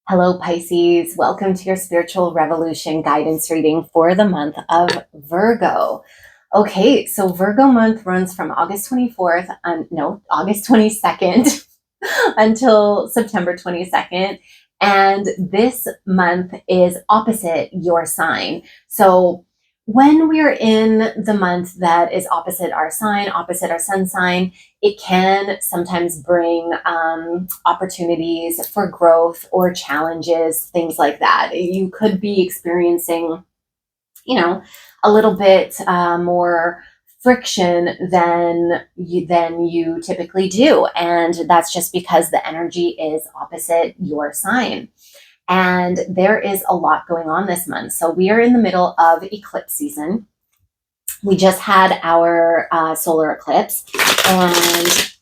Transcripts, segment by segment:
Hello, Pisces. Welcome to your spiritual revolution guidance reading for the month of Virgo. Okay, so Virgo month runs from August 24th, August 22nd until September 22nd. And this month is opposite your sign. So when we're in the month that is opposite our sign, opposite our sun sign, it can sometimes bring opportunities for growth or challenges, things like that. You could be experiencing, a little bit more friction than you typically do, and that's just because the energy is opposite your sign. And there is a lot going on this month. So we are in the middle of eclipse season. We just had our solar eclipse, and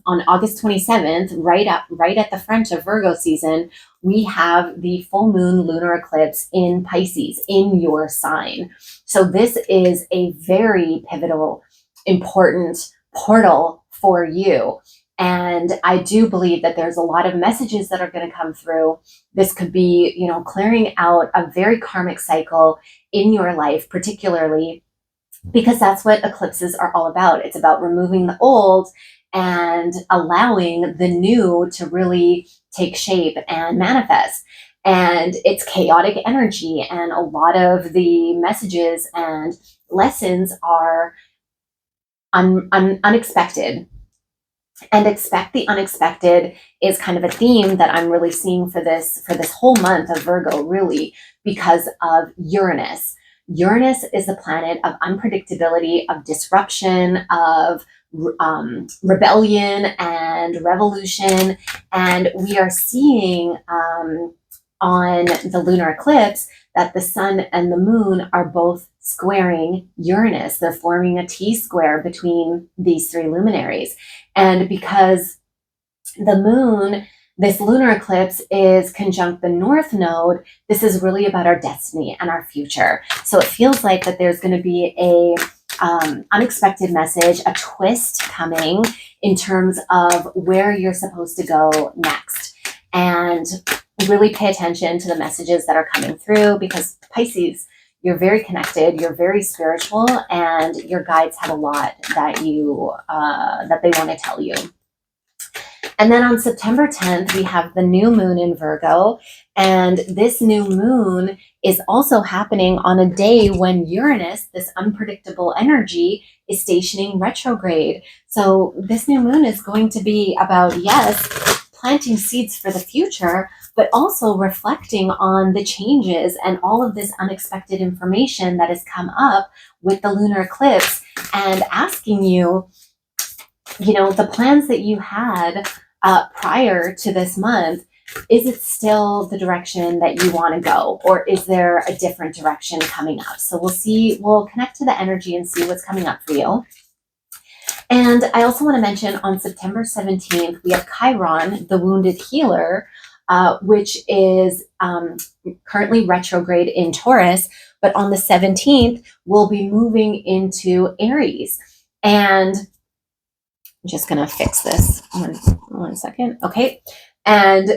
on August 27th, right at the front of Virgo season, we have the full moon lunar eclipse in Pisces, in your sign. So this is a very pivotal, important portal for you. And I do believe that there's a lot of messages that are going to come through. This could be, clearing out a very karmic cycle in your life, particularly because that's what eclipses are all about. It's about removing the old and allowing the new to really take shape and manifest. And it's chaotic energy, and a lot of the messages and lessons are unexpected. And expect the unexpected is kind of a theme that I'm really seeing for this whole month of Virgo, really, because of Uranus. Uranus is the planet of unpredictability, of disruption, of rebellion and revolution. And we are seeing on the lunar eclipse that the sun and the moon are both squaring Uranus. They're forming a T-square between these three luminaries. And because the moon, this lunar eclipse, is conjunct the North Node, this is really about our destiny and our future. So it feels like that there's going to be a unexpected message, a twist coming in terms of where you're supposed to go next. And really pay attention to the messages that are coming through, because Pisces, you're very connected, you're very spiritual, and your guides have a lot that they want to tell you. And then on September 10th, we have the new moon in Virgo, and this new moon is also happening on a day when Uranus, this unpredictable energy, is stationing retrograde. So this new moon is going to be about, yes, planting seeds for the future, but also reflecting on the changes and all of this unexpected information that has come up with the lunar eclipse, and asking you, the plans that you had prior to this month, is it still the direction that you want to go, or is there a different direction coming up? So we'll connect to the energy and see what's coming up for you. And I also want to mention on September 17th, we have Chiron, the wounded healer, which is currently retrograde in Taurus, but on the 17th, we'll be moving into Aries. And I'm just going to fix this one second. Okay. And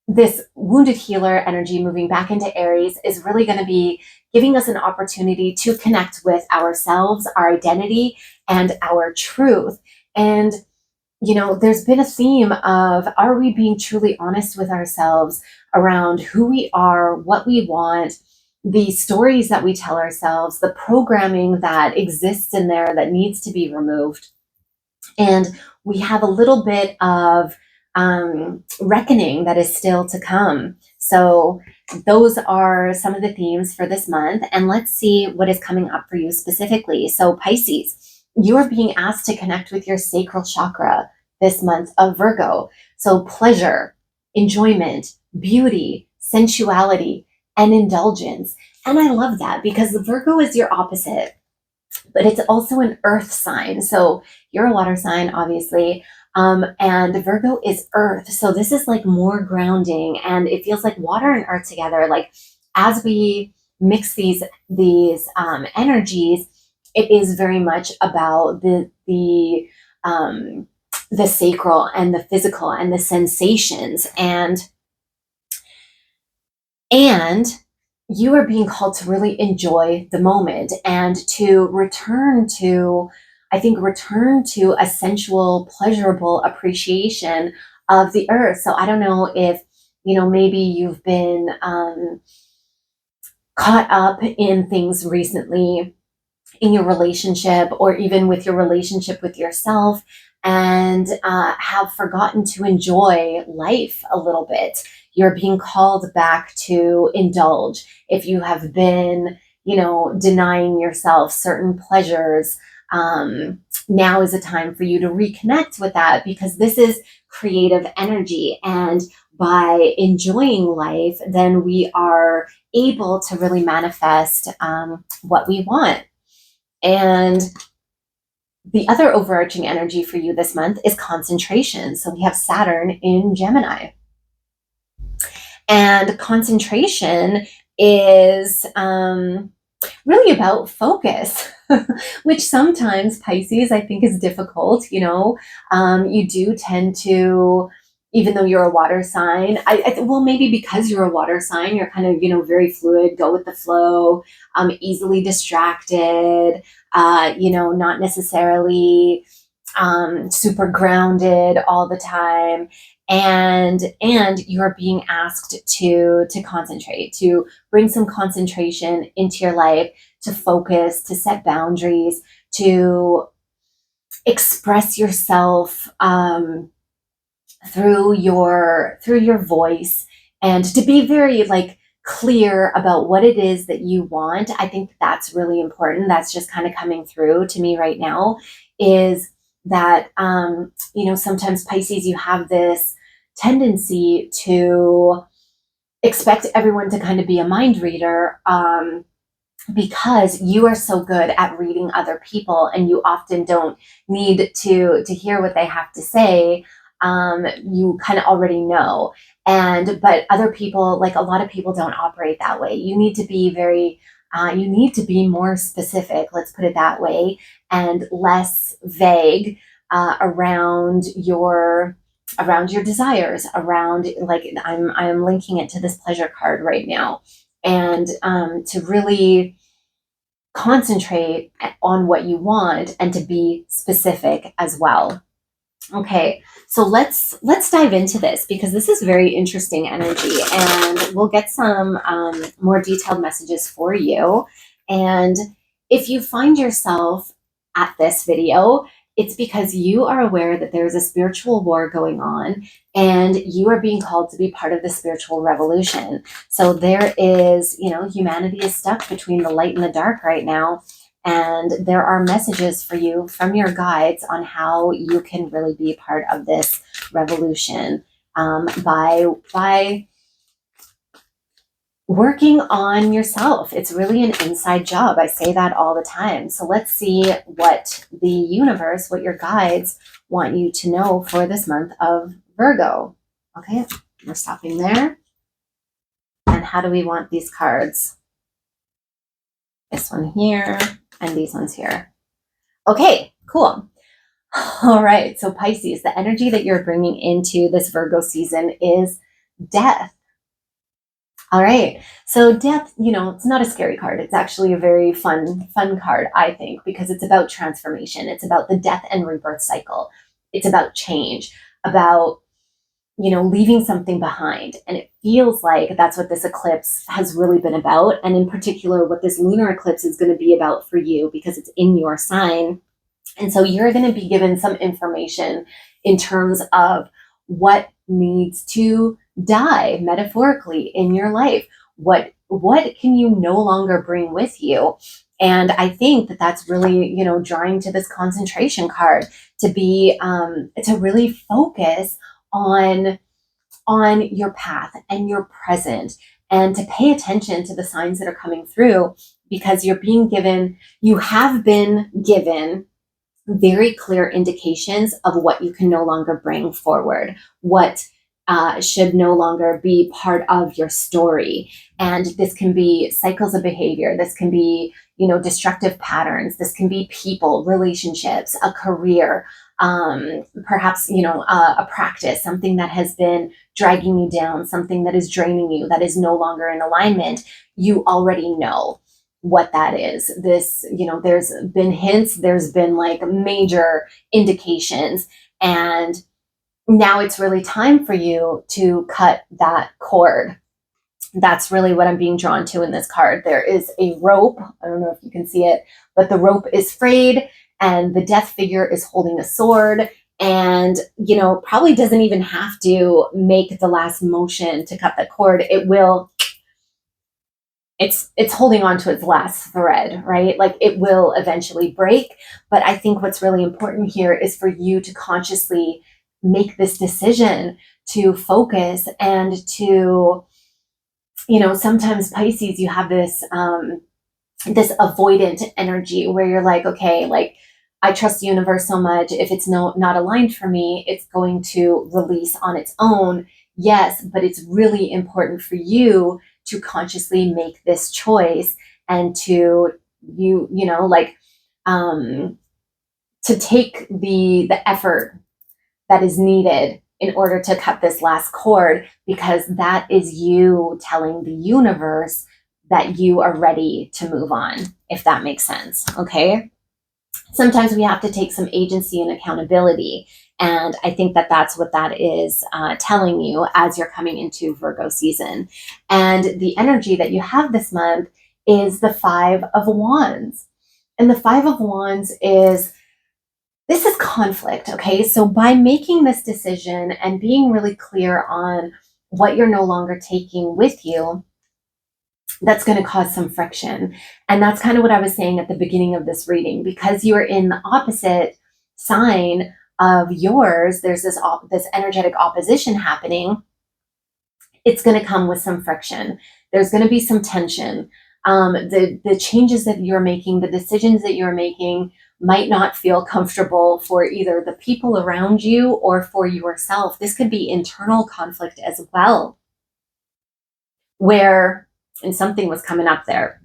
this wounded healer energy moving back into Aries is really going to be giving us an opportunity to connect with ourselves, our identity, and our truth. And there's been a theme of, are we being truly honest with ourselves around who we are, what we want, the stories that we tell ourselves, the programming that exists in there that needs to be removed. And we have a little bit of reckoning that is still to come. So those are some of the themes for this month. And let's see what is coming up for you specifically. So Pisces, you're being asked to connect with your sacral chakra this month of Virgo. So pleasure, enjoyment, beauty, sensuality, and indulgence. And I love that, because Virgo is your opposite, but it's also an earth sign. So you're a water sign, obviously. And Virgo is earth. So this is like more grounding, and it feels like water and earth together. Like as we mix these energies, it is very much about the the sacral and the physical and the sensations, and you are being called to really enjoy the moment and to return to, I think, return to a sensual, pleasurable appreciation of the earth. So I don't know if, maybe you've been caught up in things recently in your relationship, or even with your relationship with yourself, and have forgotten to enjoy life a little bit. You're being called back to indulge. If you have been, denying yourself certain pleasures, now is a time for you to reconnect with that, because this is creative energy. And by enjoying life, then we are able to really manifest what we want. And the other overarching energy for you this month is concentration. So we have Saturn in Gemini. And concentration is really about focus, which sometimes, Pisces, I think, is difficult. You do tend to, even though you're a water sign, well, maybe because you're a water sign, you're kind of, very fluid, go with the flow, easily distracted, not necessarily super grounded all the time. And you're being asked to concentrate, to bring some concentration into your life, to focus, to set boundaries, to express yourself through your voice, and to be very clear about what it is that you want. I think that's really important. That's just kind of coming through to me right now, is that sometimes, Pisces, you have this tendency to expect everyone to kind of be a mind reader, because you are so good at reading other people, and you often don't need to hear what they have to say. You kind of already know. But other people, a lot of people, don't operate that way. You need to be you need to be more specific, let's put it that way, and less vague around your desires, around, I'm linking it to this pleasure card right now, and to really concentrate on what you want, and to be specific as well. Okay, so let's dive into this, because this is very interesting energy, and we'll get some more detailed messages for you. And if you find yourself at this video, it's because you are aware that there's a spiritual war going on, and you are being called to be part of the spiritual revolution. So there is, humanity is stuck between the light and the dark right now. And there are messages for you from your guides on how you can really be part of this revolution, by working on yourself. It's really an inside job. I say that all the time. So let's see what the universe, what your guides want you to know for this month of Virgo. Okay, we're stopping there. And how do we want these cards? This one here, and these ones here. Okay, cool. All right, so Pisces, the energy that you're bringing into this Virgo season is death. All right, so death, it's not a scary card. It's actually a very fun card, I think, because it's about transformation. It's about the death and rebirth cycle. It's about change, about, leaving something behind. And it feels like that's what this eclipse has really been about. And in particular, what this lunar eclipse is going to be about for you, because it's in your sign. And so you're going to be given some information in terms of what needs to die metaphorically in your life. What can you no longer bring with you? And I think that that's really, drawing to this concentration card, to be, to really focus on your path and your present, and to pay attention to the signs that are coming through, because you have been given very clear indications of what you can no longer bring forward, what should no longer be part of your story. And this can be cycles of behavior. This can be, destructive patterns. This can be people, relationships, a career, perhaps, a practice, something that has been dragging you down, something that is draining you, that is no longer in alignment, you already know what that is. This, there's been hints, there's been like major indications, and now it's really time for you to cut that cord. That's really what I'm being drawn to in this card. There is a rope. I don't know if you can see it, but the rope is frayed and the death figure is holding a sword, and, probably doesn't even have to make the last motion to cut the cord. It's holding on to its last thread, right? Like, it will eventually break. But I think what's really important here is for you to consciously make this decision to focus and to, sometimes Pisces, you have this, this avoidant energy where you're like, okay, like, I trust the universe so much. If it's not aligned for me, it's going to release on its own. Yes, but it's really important for you to consciously make this choice and to to take the effort that is needed in order to cut this last cord, because that is you telling the universe that you are ready to move on, if that makes sense. Okay. Sometimes we have to take some agency and accountability. And I think that that's what that is telling you as you're coming into Virgo season. And the energy that you have this month is the Five of Wands. And the Five of Wands this is conflict, okay? So by making this decision and being really clear on what you're no longer taking with you, that's going to cause some friction. And that's kind of what I was saying at the beginning of this reading. Because you're in the opposite sign of yours, there's this energetic opposition happening. It's going to come with some friction. There's going to be some tension. The changes that you're making, the decisions that you're making might not feel comfortable for either the people around you or for yourself. This could be internal conflict as well, and something was coming up there.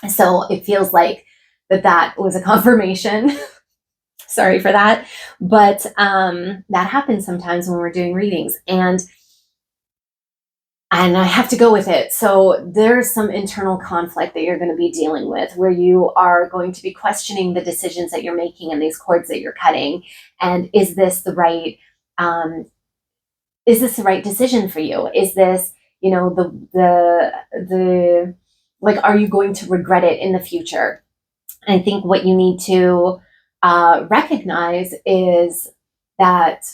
So it feels like that was a confirmation. Sorry for that. But that happens sometimes when we're doing readings, and I have to go with it. So there's some internal conflict that you're going to be dealing with, where you are going to be questioning the decisions that you're making and these cords that you're cutting. And is this the right decision for you? Is this, like, are you going to regret it in the future? And I think what you need to recognize is that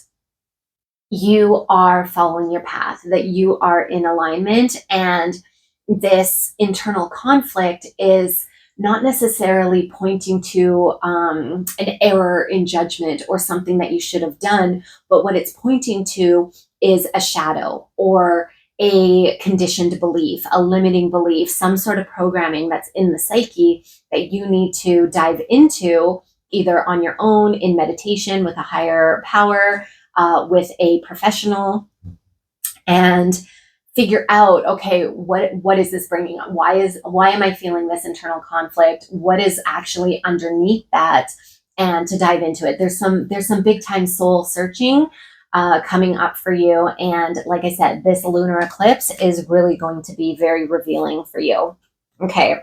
you are following your path, that you are in alignment, and this internal conflict is not necessarily pointing to an error in judgment or something that you should have done, but what it's pointing to is a shadow or a conditioned belief, a limiting belief, some sort of programming that's in the psyche that you need to dive into, either on your own, in meditation with a higher power, with a professional, and figure out, okay, what is this bringing up? Why am I feeling this internal conflict? What is actually underneath that? And to dive into it. There's some big time soul searching coming up for you. And like I said, this lunar eclipse is really going to be very revealing for you. Okay.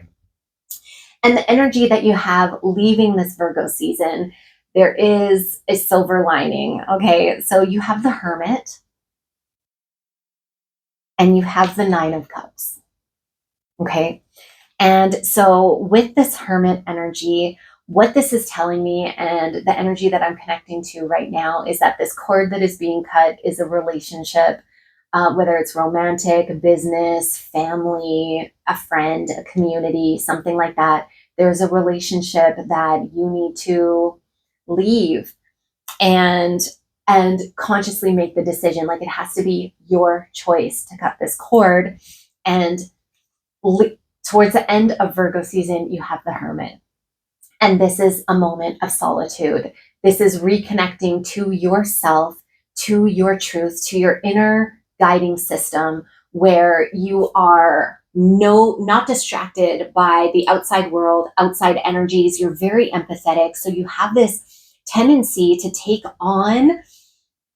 And the energy that you have leaving this Virgo season, there is a silver lining. Okay. So you have the Hermit and you have the Nine of Cups. Okay. And so with this Hermit energy, what this is telling me, and the energy that I'm connecting to right now, is that this cord that is being cut is a relationship, whether it's romantic, business, family, a friend, a community, something like that. There's a relationship that you need to leave and consciously make the decision. Like, it has to be your choice to cut this cord. And towards the end of Virgo season, you have the Hermit. And this is a moment of solitude. This is reconnecting to yourself, to your truth, to your inner guiding system, where you are not distracted by the outside world, outside energies. You're very empathetic. So you have this tendency to take on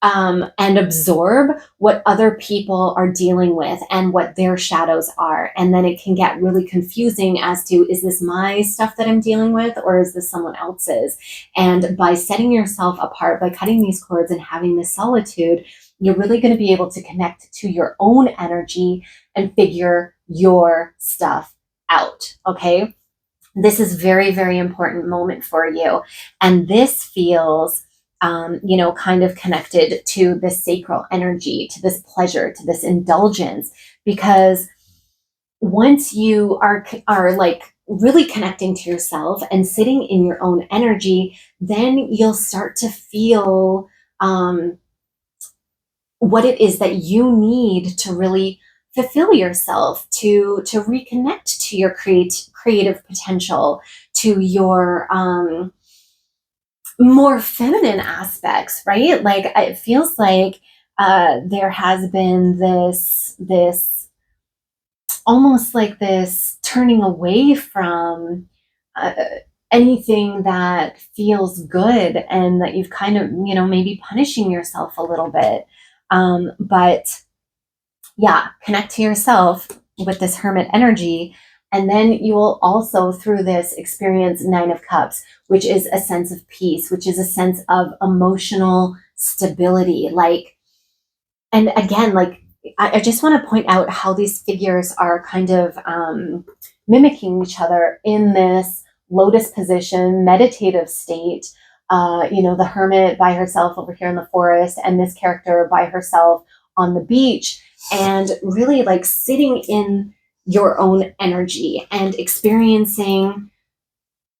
and absorb what other people are dealing with and what their shadows are. And then it can get really confusing as to, is this my stuff that I'm dealing with, or is this someone else's? And by setting yourself apart, by cutting these cords and having this solitude, you're really going to be able to connect to your own energy and figure your stuff out. Okay. This is very, very important moment for you. And this feels kind of connected to this sacral energy, to this pleasure, to this indulgence, because once you are like really connecting to yourself and sitting in your own energy, then you'll start to feel what it is that you need to really fulfill yourself, to reconnect to your creative potential, to your more feminine aspects, right? Like it feels like there has been this almost like this turning away from anything that feels good, and that you've kind of, maybe punishing yourself a little bit. But yeah, connect to yourself with this hermit energy. And then you will also, through this, experience Nine of Cups, which is a sense of peace, which is a sense of emotional stability. Like, and again, like, I just want to point out how these figures are kind of mimicking each other in this lotus position, meditative state. The hermit by herself over here in the forest, and this character by herself on the beach, and really like sitting in your own energy and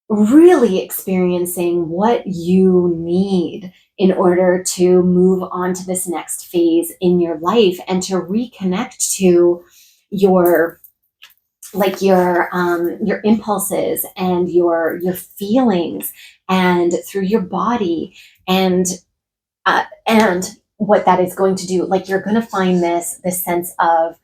really experiencing what you need in order to move on to this next phase in your life, and to reconnect to your your impulses and your feelings, and through your body, and what that is going to do. Like, you're going to find this sense of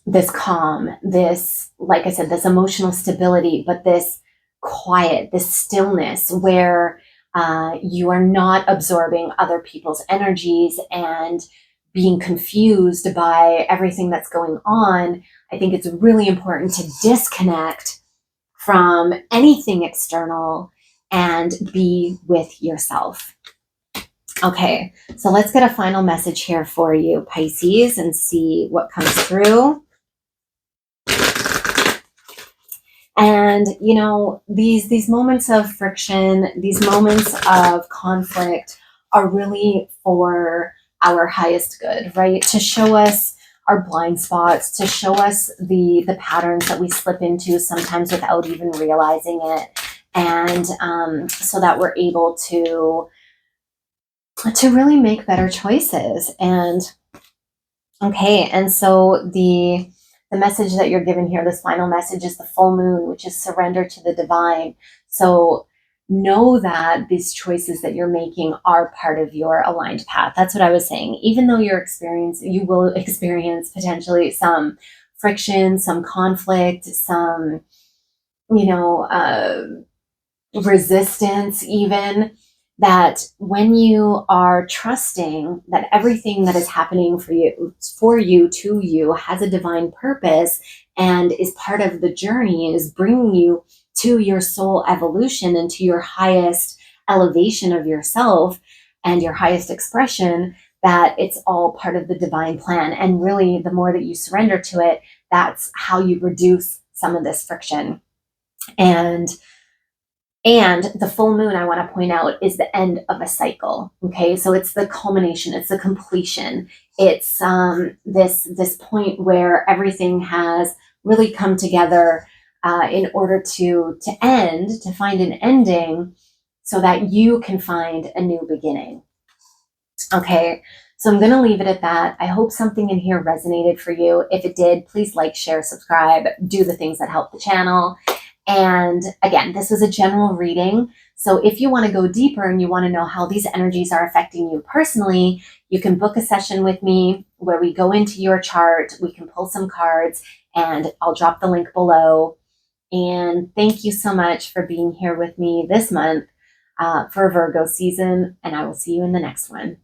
this calm, this, like I said, this emotional stability, but this quiet, this stillness where you are not absorbing other people's energies and being confused by everything that's going on. I think it's really important to disconnect from anything external and be with yourself. Okay, so let's get a final message here for you, Pisces, and see what comes through. And, these moments of friction, these moments of conflict are really for our highest good, right? To show us our blind spots, to show us the patterns that we slip into sometimes without even realizing it. And so that we're able to really make better choices. And okay, and so the message that you're given here, this final message, is the full moon, which is surrender to the divine. So know that these choices that you're making are part of your aligned path. That's what I was saying. Even though you will experience potentially some friction, some conflict, some, resistance even, that when you are trusting that everything that is happening for you, to you, has a divine purpose and is part of the journey, and is bringing you to your soul evolution and to your highest elevation of yourself and your highest expression, that it's all part of the divine plan. And really, the more that you surrender to it, that's how you reduce some of this friction. And the full moon, I want to point out, is the end of a cycle. Okay, so it's the culmination, it's the completion. It's this point where everything has really come together in order to find an ending, so that you can find a new beginning. Okay, so I'm going to leave it at that. I hope something in here resonated for you. If it did, please like, share, subscribe, do the things that help the channel. And again, this is a general reading. So if you want to go deeper and you want to know how these energies are affecting you personally, you can book a session with me where we go into your chart, we can pull some cards, and I'll drop the link below. And thank you so much for being here with me this month. for Virgo season, and I will see you in the next one.